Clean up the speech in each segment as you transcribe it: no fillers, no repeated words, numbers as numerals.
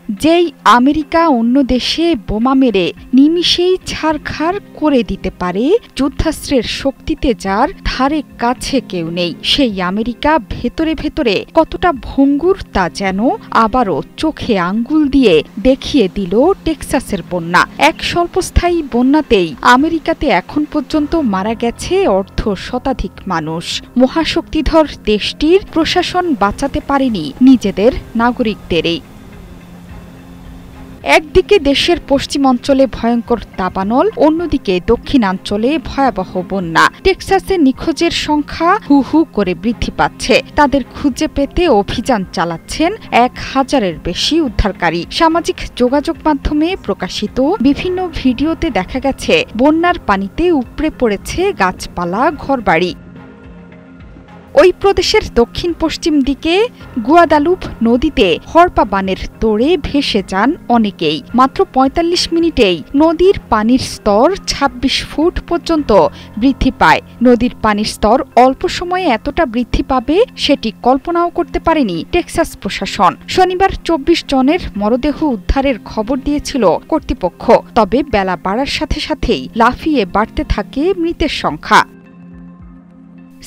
যেই আমেরিকা অন্য দেশে বোমা মেরে নিমিষেই ছারখার করে দিতে পারে, যুদ্ধাস্ত্রের শক্তিতে যার ধারে কাছে কেউ নেই, সেই আমেরিকা ভেতরে ভেতরে কতটা ভঙ্গুর তা যেন আবারও চোখে আঙ্গুল দিয়ে দেখিয়ে দিল টেক্সাসের বন্যা। এক স্বল্পস্থায়ী বন্যাতেই আমেরিকাতে এখন পর্যন্ত মারা গেছে অর্ধশতাধিক মানুষ। মহাশক্তিধর দেশটির প্রশাসন বাঁচাতে পারেনি নিজেদের নাগরিকদেরই। একদিকে দেশের পশ্চিম অঞ্চলে ভয়ঙ্কর দাবানল, অন্যদিকে দক্ষিণাঞ্চলে ভয়াবহ বন্যা। টেক্সাসে নিখোঁজের সংখ্যা হু হু করে বৃদ্ধি পাচ্ছে। তাদের খুঁজে পেতে অভিযান চালাচ্ছেন 1000-এর বেশি উদ্ধারকারী। সামাজিক যোগাযোগ মাধ্যমে প্রকাশিত বিভিন্ন ভিডিওতে দেখা গেছে বন্যার পানিতে উপড়ে পড়েছে গাছপালা, ঘরবাড়ি। ওই প্রদেশের দক্ষিণ পশ্চিম দিকে গুয়াদালুপ নদীতে হরপা বানের তোড়ে ভেসে যান অনেকেই। মাত্র ৪৫ মিনিটেই নদীর পানির স্তর ২৬ ফুট পর্যন্ত বৃদ্ধি পায়। নদীর পানির স্তর অল্প সময়ে এতটা বৃদ্ধি পাবে সেটি কল্পনাও করতে পারেনি টেক্সাস প্রশাসন। শনিবার ২৪ জনের মরদেহ উদ্ধারের খবর দিয়েছিল কর্তৃপক্ষ। তবে বেলা বাড়ার সাথে সাথেই লাফিয়ে বাড়তে থাকে মৃতের সংখ্যা।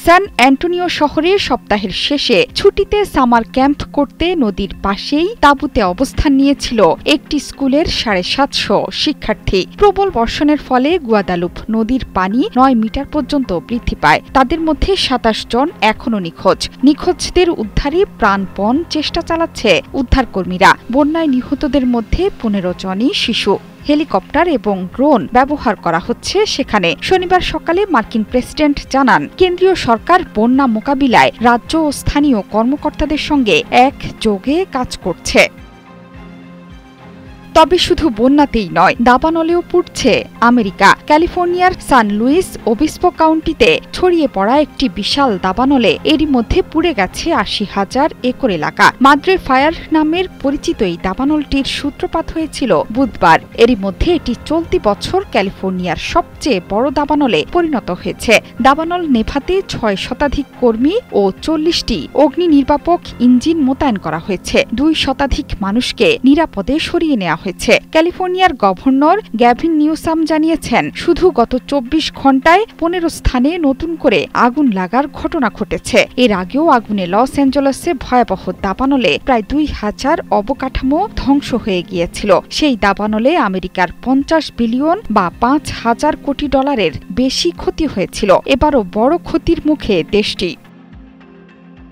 স্যান অ্যান্টোনিও শহরে সপ্তাহের শেষে ছুটিতে সামার ক্যাম্প করতে নদীর পাশেই তাঁবুতে অবস্থান নিয়েছিল একটি স্কুলের ৭৫০ শিক্ষার্থী। প্রবল বর্ষণের ফলে গুয়াদালুপ নদীর পানি ৯ মিটার পর্যন্ত বৃদ্ধি পায়। তাদের মধ্যে ২৭ জন এখনও নিখোঁজ। নিখোঁজদের উদ্ধারে প্রাণপণ চেষ্টা চালাচ্ছে উদ্ধারকর্মীরা। বন্যায় নিহতদের মধ্যে ১৫ জনই শিশু। হেলিকপ্টার এবং ড্রোন ব্যবহার করা হচ্ছে সেখানে। শনিবার সকালে মার্কিন প্রেসিডেন্ট জানান, কেন্দ্রীয় সরকার বন্যা মোকাবিলায় রাজ্য ও স্থানীয় কর্মকর্তাদের সঙ্গে একযোগে কাজ করছে। তবে শুধু বন্যাতেই নয়, দাবানলেও পুড়ছে আমেরিকা। ক্যালিফোর্নিয়ার সান লুইস ওবিস্পো কাউন্টিতে ছড়িয়ে পড়া একটি বিশাল দাবানলে এরই মধ্যে পুড়ে গেছে ৮০,০০০ একর এলাকা। মাদ্রে ফায়ার নামের পরিচিত এই দাবানলটির সূত্রপাত হয়েছিল বুধবার। এরই মধ্যে এটি চলতি বছর ক্যালিফোর্নিয়ার সবচেয়ে বড় দাবানলে পরিণত হয়েছে। দাবানল নেভাতে ৬ শতাধিক কর্মী ও ৪০টি অগ্নি নির্বাপক ইঞ্জিন মোতায়েন করা হয়েছে। ২ শতাধিক মানুষকে নিরাপদে সরিয়ে নেওয়া হয়েছে। ক্যালিফোর্নিয়ার গভর্নর গ্যাভিন নিউসাম জানিয়েছেন, শুধু গত ২৪ ঘণ্টায় ১৫ স্থানে নতুন করে আগুন লাগার ঘটনা ঘটেছে। এর আগেও আগুনে লস অ্যাঞ্জেলসে ভয়াবহ দাবানলে প্রায় ২,০০০ অবকাঠামো ধ্বংস হয়ে গিয়েছিল। সেই দাবানলে আমেরিকার ৫০ বিলিয়ন বা ৫,০০০ কোটি ডলারের বেশি ক্ষতি হয়েছিল। এবারও বড় ক্ষতির মুখে দেশটি।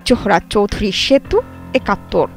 জোহরা চৌধুরী, সেতু ৭১।